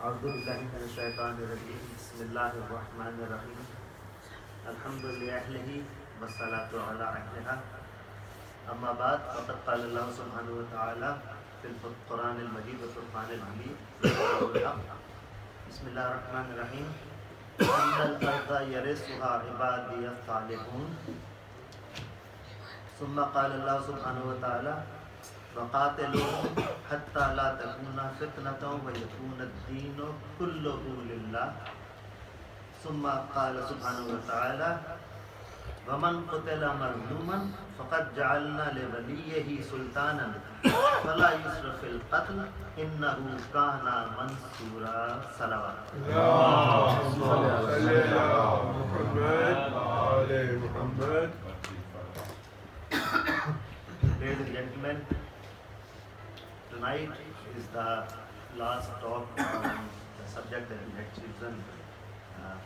أعوذ بالله من الشيطان الرجيم بسم الله الرحمن الرحيم الحمد لله والصلاة على أهلها أما بعد فقد قال الله سبحانه وتعالى في القرآن المجيد والفرقان الحميد بسم الله الرحمن الرحيم أن الأرض يرثها عبادي الصالحون ثم قال الله سبحانه وتعالى وقاتلوهم حتى لا تكون فتنة ويكون الدين كله لله ثم قال سبحانه وتعالى ومن قتل مظلوما فقد جعلنا لوليه سلطانا فلا يسرف في القتل إنه كان منصورا صلوات اللهم صل على محمد وعلى محمد. Ladies and gentlemen, tonight is the last talk on the subject that we had chosen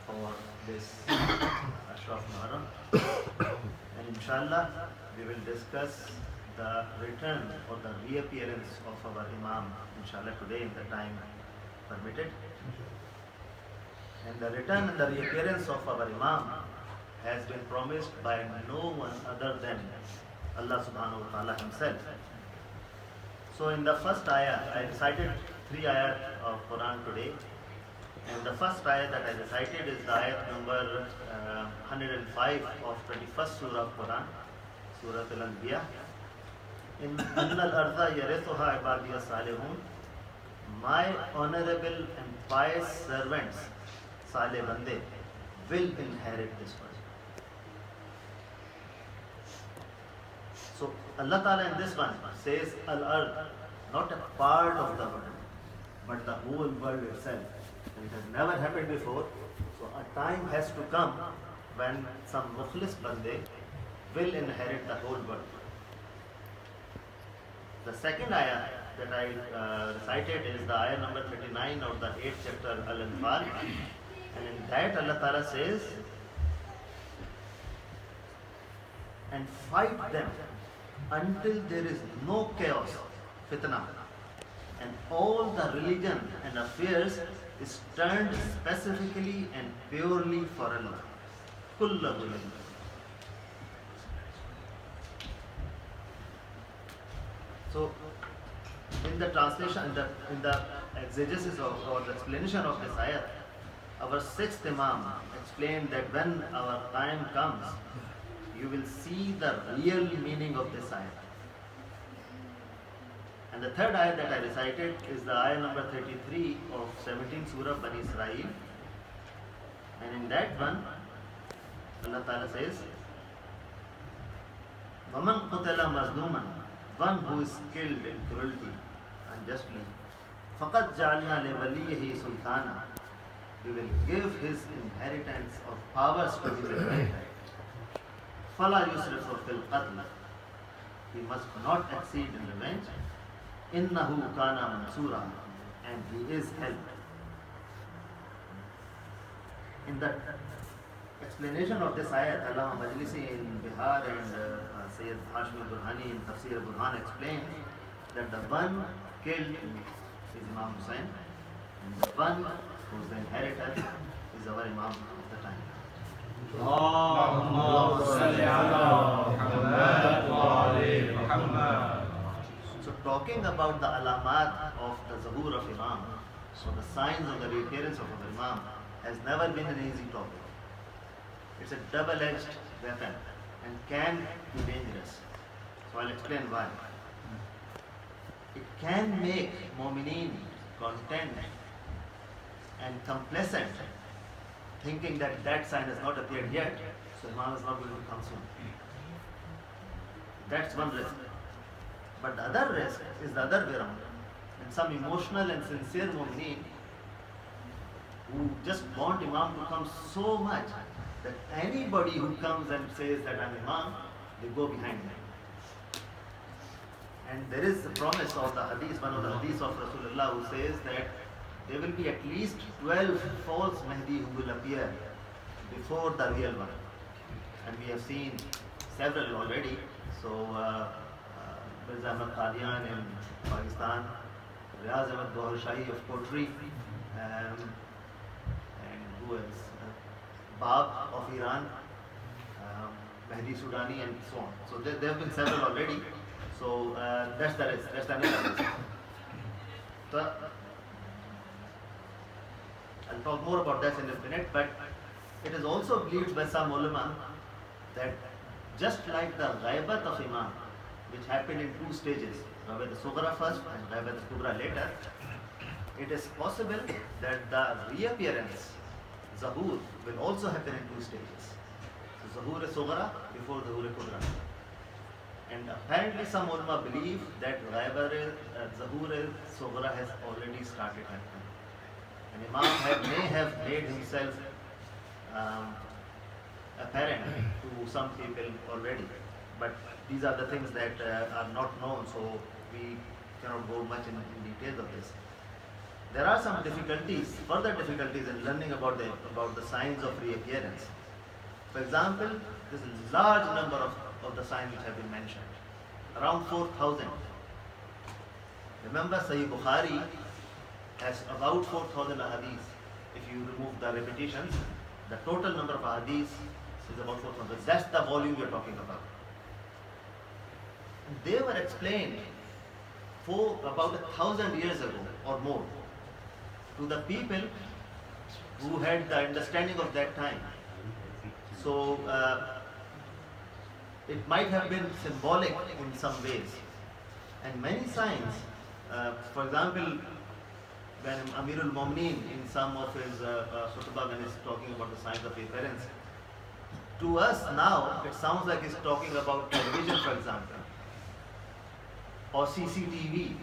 for this Ashraf Muharram, and inshallah we will discuss the return or the reappearance of our Imam, inshallah, today in the time permitted. And the return and the reappearance of our Imam has been promised by no one other than Allah subhanahu wa ta'ala himself. So in the first ayah, I recited 3 ayat of Quran today, and the first ayah that I recited is the ayat number 105 of 21st surah of Quran, Surah Al-Anbiya. In Annal Arda Yarithuha Ibadiya Salihun, my honorable and pious servants, Saleh Bande, will inherit this world. So Allah Ta'ala in this one says Al-Ard, not a part of the world, but the whole world itself. And it has never happened before. So a time has to come when some Mukhlis Bande will inherit the whole world. The second ayah that I recited is the ayah number 39 of the 8th chapter Al-Anfal. And in that Allah Ta'ala says, and fight them until there is no chaos, fitna, and all the religion and affairs is turned specifically and purely for Allah. Kullahu lillah. So, in the translation, in the exegesis or the explanation of this ayat, our 6th Imam explained that when our time comes, you will see the real meaning of this ayah. And the third ayah that I recited is the ayah number 33 of 17th Surah Bani Israel. And in that one, Allah Ta'ala says, وَمَنْ قُتَلَ مَظْلُومًا, one who is killed in cruelty, unjustly, فَقَدْ جَعَلْنَا لِوَلِيِّهِ سُلْطَانًا, we will give his inheritance of powers to his inheritance. فَلَا يُسْرِفُ فِي الْقَتْلِ, he must not exceed in revenge. إِنَّهُ كَانَ مَنْصُورًا, and he is helped. In the explanation of this ayat, Allama Majlisi in Bihar and Sayyid Hashim al-Burhani in Tafsir al-Burhan explained that the one killed is Imam Hussain, and the one who is the inheritor is our Imam of the time. اللهم صل على محمد وعلى محمد. So talking about the alamat of the Zuhur of Imam, so the signs of the reappearance of our Imam, has never been an easy topic. It's a double-edged weapon and can be dangerous. So I'll explain why. It can make mu'mineen content and complacent, thinking that that sign has not appeared yet, so Imam is not going to come soon. That's one risk. But the other risk is the other way around. And some emotional and sincere mu'mineen who just want Imam to come so much that anybody who comes and says that I'm Imam, they go behind him. And there is a promise of the hadith, one of the hadiths of Rasulullah, who says that there will be at least 12 false Mehdi who will appear before the real one. And we have seen several already. So, Mirza Ahmad Qadian in Pakistan, Riaz Ahmad Bahar Shahi of poetry, and who else? Bab of Iran, Mehdi Sudani, and so on. So there have been several already. So that's the risk. That's the another risk. So, I'll talk more about that in a minute, but it is also believed by some ulama that just like the ghaibat of Imam, which happened in two stages, ghaibat al-sughra first and ghaibat al-kubra later, it is possible that the reappearance, Zahur, will also happen in two stages. So Zahur al-sughra before Zahur al-kubra. And apparently some ulama believe that Zahur al-sughra has already started happening. And Imam may have made himself apparent to some people already. But these are the things that are not known, so we cannot go much in details of this. There are some difficulties, further difficulties in learning about the signs of reappearance. For example, there's a large number of the signs which have been mentioned, around 4,000. Remember, Sahih Bukhari has about 4,000 ahadith. If you remove the repetitions, the total number of ahadith is about 4,000. That's the volume we are talking about. They were explained for about 1,000 years ago or more to the people who had the understanding of that time. So it might have been symbolic in some ways. And many signs, for example, when Amirul Mu'mineen in some of his khutbah when he's talking about the signs of reappearance, to us now it sounds like he's talking about television, for example, or CCTV,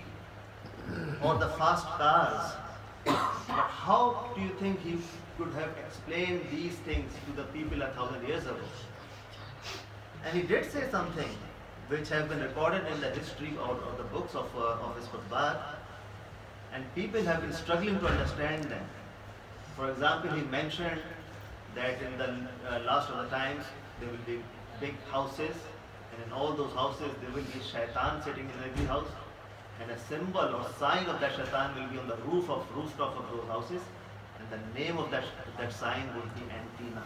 or the fast cars. But how do you think he could have explained these things to the people 1,000 years ago? And he did say something which have been recorded in the history or the books of his khutbah, and people have been struggling to understand them. For example, he mentioned that in the last of the times there will be big houses, and in all those houses there will be shaitan sitting in every house, and a symbol or sign of that shaitan will be on the rooftop of those houses, and the name of that sign would be antenna.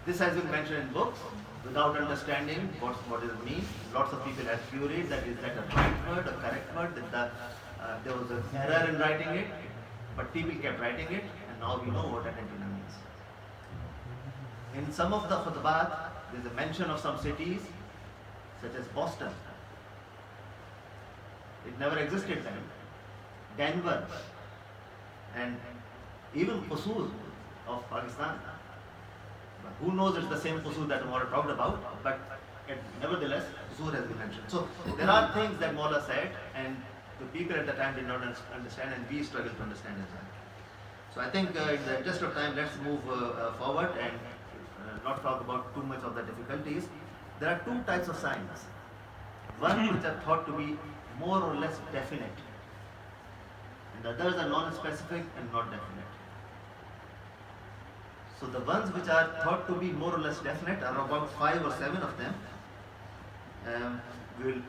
This has been mentioned in books without understanding what does it mean. Lots of people have queried that is that a right word, a correct word, that there was an error in writing it, but people kept writing it, and now we know what an antenna means. In some of the khutbah, there is a mention of some cities, such as Boston. It never existed then. Denver, and even Qusur of Pakistan. But who knows it's the same Qusur that Maula talked about, but nevertheless, Qusur has been mentioned. So there are things that Maula said, and the people at the time did not understand, and we struggle to understand as well. So I think in the interest of time, let's move forward and not talk about too much of the difficulties. There are two types of signs. One which are thought to be more or less definite, and the others are non-specific and not definite. So the ones which are thought to be more or less definite are about 5 or 7 of them. We will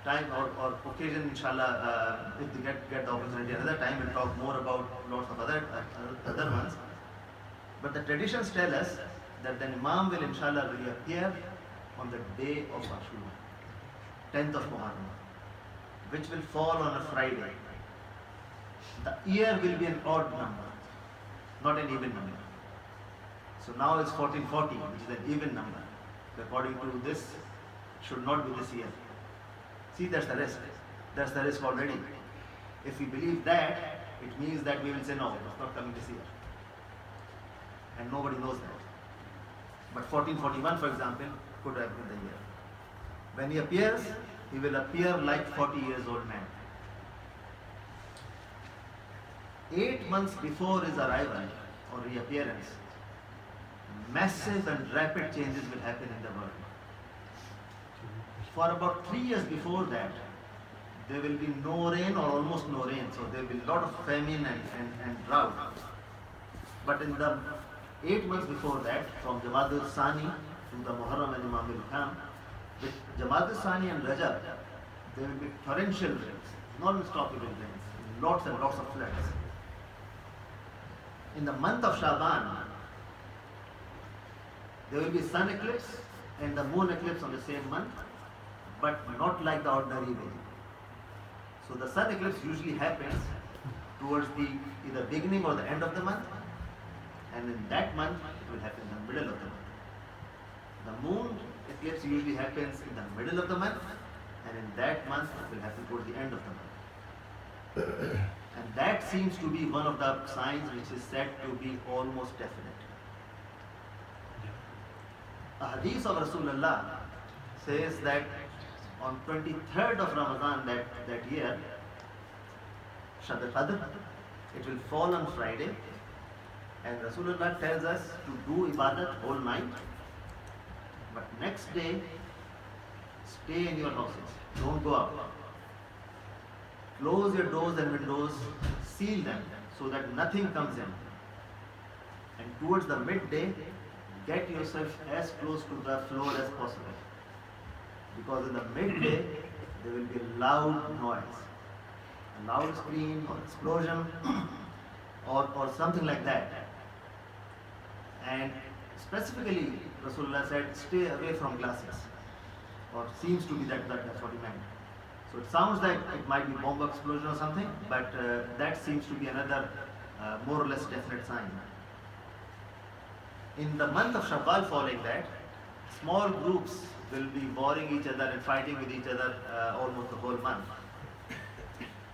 time or occasion, inshallah, if we get the opportunity another time, we'll talk more about lots of other ones. But the traditions tell us that the Imam will inshallah reappear on the day of Ashura, 10th of Muharram, which will fall on a Friday. The year will be an odd number, not an even number. So now it's 1440, which is an even number. According to this, should not be this year. See, that's the risk. That's the risk already. If we believe that, it means that we will say, no, it's not coming this year. And nobody knows that. But 1441, for example, could have been the year. When he appears, he will appear like 40 years old man. 8 months before his arrival or reappearance, massive and rapid changes will happen in the world. For about 3 years before that, there will be no rain or almost no rain. So there will be a lot of famine and drought. But in the 8 months before that, from Jamad al-Sani to the Muharram and Imam al-Kham, with Jamad al-Sani and Rajab, there will be torrential rains, non-stop it will rain, lots and lots of floods. In the month of Shaban, there will be sun eclipse and the moon eclipse on the same month, but not like the ordinary way. So the sun eclipse usually happens towards the either beginning or the end of the month, and in that month it will happen in the middle of the month. The moon eclipse usually happens in the middle of the month, and in that month it will happen towards the end of the month. And that seems to be one of the signs which is said to be almost definite. A hadith of Rasulullah says that on 23rd of Ramadan that year, Shab al-Qadr, it will fall on Friday, and Rasulullah tells us to do ibadat whole night, but next day, stay in your houses, don't go out. Close your doors and windows, seal them so that nothing comes in. And towards the midday, get yourself as close to the floor as possible. Because in the midday, there will be a loud noise, a loud scream or explosion or something like that. And specifically, Rasulullah said, stay away from glasses, or seems to be that's what he meant. So it sounds like it might be bomb explosion or something, but that seems to be another more or less definite sign. In the month of Shawwal following that, small groups will be warring each other and fighting with each other almost the whole month.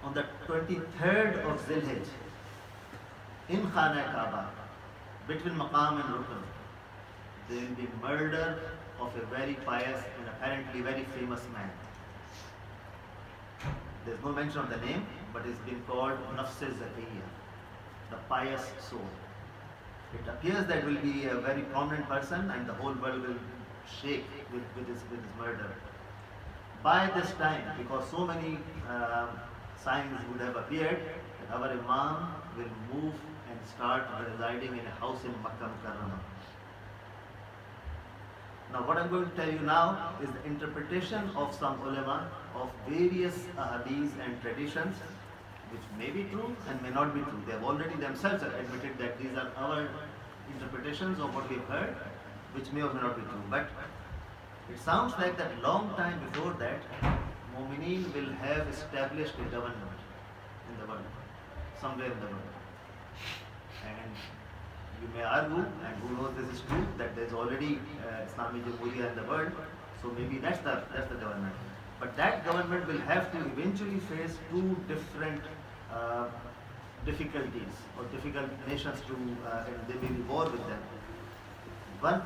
On the 23rd of Zilhijj, in Khana Kaaba, between Maqam and Rukn, there will be murder of a very pious and apparently very famous man. There's no mention of the name, but it's been called Nafs Zakiyya, the pious soul. It appears that will be a very prominent person and the whole world will shake with his murder. By this time, because so many signs would have appeared, that our Imam will move and start residing in a house in Makkah Mukarramah. Now what I'm going to tell you now is the interpretation of some ulama of various hadiths and traditions, which may be true and may not be true. They have already themselves admitted that these are our interpretations of what we have heard, which may or may not be true. But it sounds like that long time before that, Mu'mineen will have established a government in the world, somewhere in the world. And you may argue, and who knows this is true, that there is already Islamic Jamhuriya in the world, so maybe that's the government. But that government will have to eventually face two different difficulties or difficult nations and they will be war with them. One,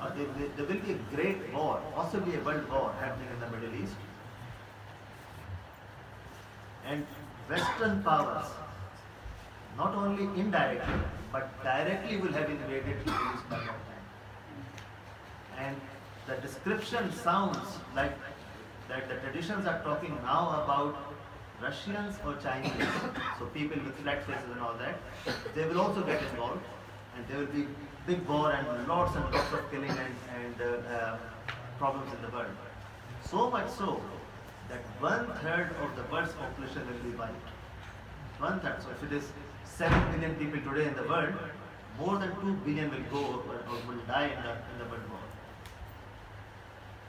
there will be a great war, possibly a world war happening in the Middle East, and Western powers, not only indirectly, but directly will have invaded the Middle East by that time. And the description sounds like that the traditions are talking now about Russians or Chinese, so people with flat faces and all that, they will also get involved, and there will be big war and lots of killing and problems in the world. So much so that 1/3 of the world's population will be wiped. 1/3. So if it is 7 billion people today in the world, more than 2 billion will go or will die in the world war.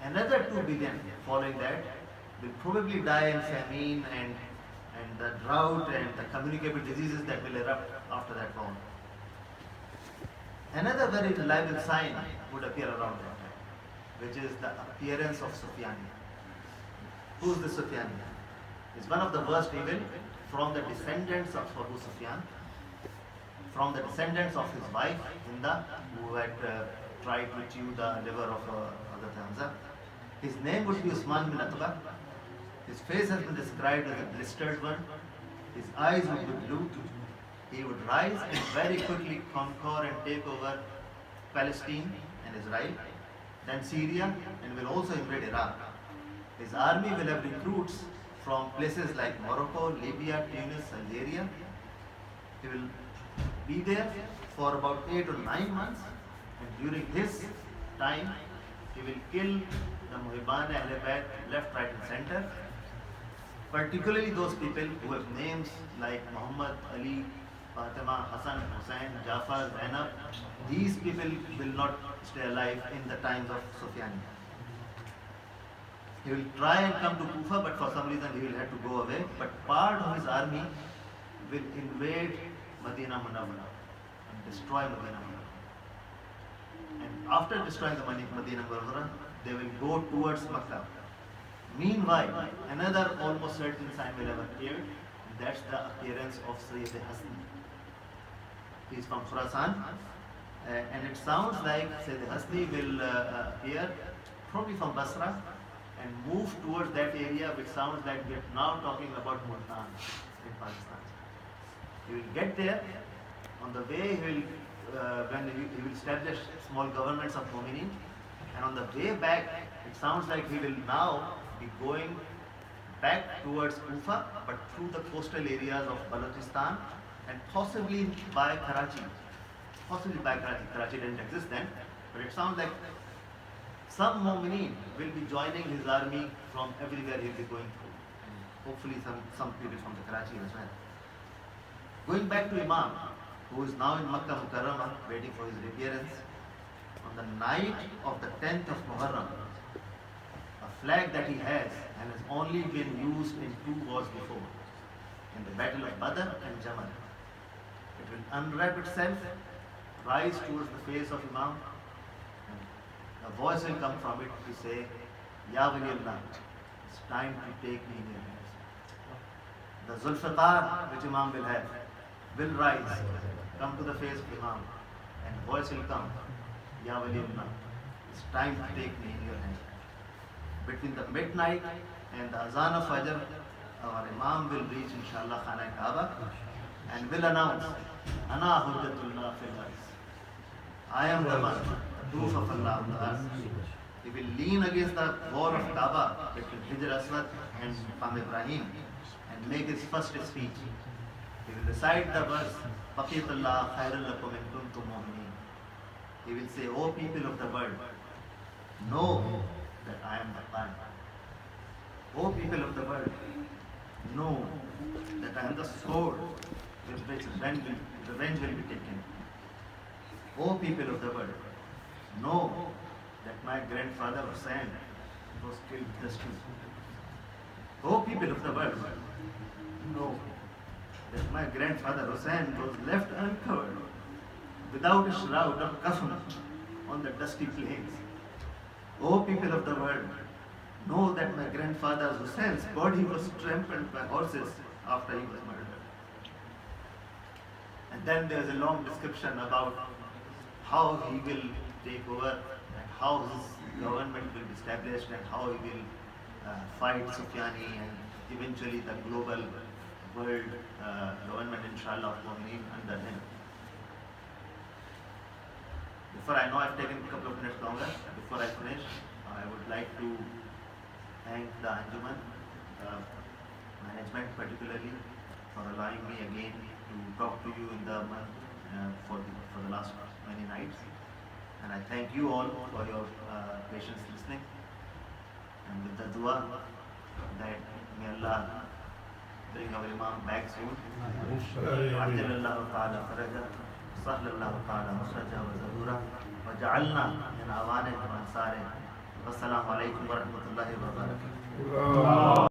Another 2 billion following that will probably die in famine and the drought and the communicable diseases that will erupt after that war. Another very reliable sign would appear around that time, which is the appearance of Sufyan. Who is the Sufyan? It's one of the worst evil from the descendants of Abu Sufyan, from the descendants of his wife Hinda, who had tried to chew the liver of Hazrat Hamza. His name would be Usman bin Atba. His face has been described as a blistered one. His eyes would be blue. He would rise and very quickly conquer and take over Palestine and Israel, then Syria, and will also invade Iraq. His army will have recruits from places like Morocco, Libya, Tunis, Algeria. He will be there for about 8 or 9 months, and during his time, he will kill the Muhibban Ahl Bayt left, right, and center. particularly those people who have names like Muhammad, Ali, Fatima, Hassan, Hussein, Jafar, Zainab, these people will not stay alive in the times of Sufyan. He will try and come to Kufa, but for some reason he will have to go away. But part of his army will invade Medina Munawwara and destroy Medina Munawwara. And after destroying the Medina Munawwara, they will go towards Makkah. Meanwhile, another almost certain sign will have appeared, and that's the appearance of Sayyid Hasni. He is from Khurasan, and it sounds like Sayyid Hasni will appear probably from Basra and move towards that area, which sounds like we are now talking about Multan in Pakistan. He will get there. On the way, he will establish small governments of Mu'minin, and on the way back, it sounds like he will now be going back towards Kufa, but through the coastal areas of Balochistan and possibly by Karachi. Possibly by Karachi. Karachi didn't exist then, but it sounds like some Mu'mineen will be joining his army from everywhere he'll be going through. And hopefully some people from the Karachi as well. Going back to Imam, who is now in Makkah Mukarramah waiting for his reappearance, on the night of the 10th of Muharram, a flag that he has and has only been used in 2 wars before, in the battle of Badr and Jamal. It will unwrap itself, rise towards the face of Imam, and a voice will come from it to say, Ya Waliyullah, it's time to take me in your hands. The Zulfiqar which Imam will have will rise, come to the face of Imam, and a voice will come, Ya Waliyullah, it's time to take me in your hands. Between the midnight and the Azan of Fajr, our Imam will reach inshallah Khana Kaaba and will announce, Ana Hujjatullah fil Ardh. I am the one, the proof of Allah on the earth. He will lean against the wall of Kaaba between Hijr Aswad and Maqam Ibrahim and make his first speech. He will recite the verse, Baqiyatullah khairul lakum in kuntum mu'minin. He will say, O people of the world, know that I am the Quran. O people of the world, know that I am the sword with which revenge will be taken. O people of the world, know that my grandfather Hussein was killed justly. O people of the world, know that my grandfather Hussein was left uncovered without a shroud or kafan on the dusty plains. O people of the world, know that my grandfather Hussein's body was trampled by horses after he was murdered. And then there is a long description about how he will take over and how his government will be established and how he will fight Sufyani and eventually the global world government inshallah of Mu'mineen under him. Before I know I've taken a couple of minutes longer, before I finish, I would like to thank the Anjuman, management particularly, for allowing me again to talk to you in the month for the last many nights. And I thank you all for your patience listening. And with the dua that may Allah bring our Imam back soon. صلى الله تعالى مسرجا وزهورا وجعلنا من أوانه وأنصاره والسلام عليكم ورحمة الله وبركاته.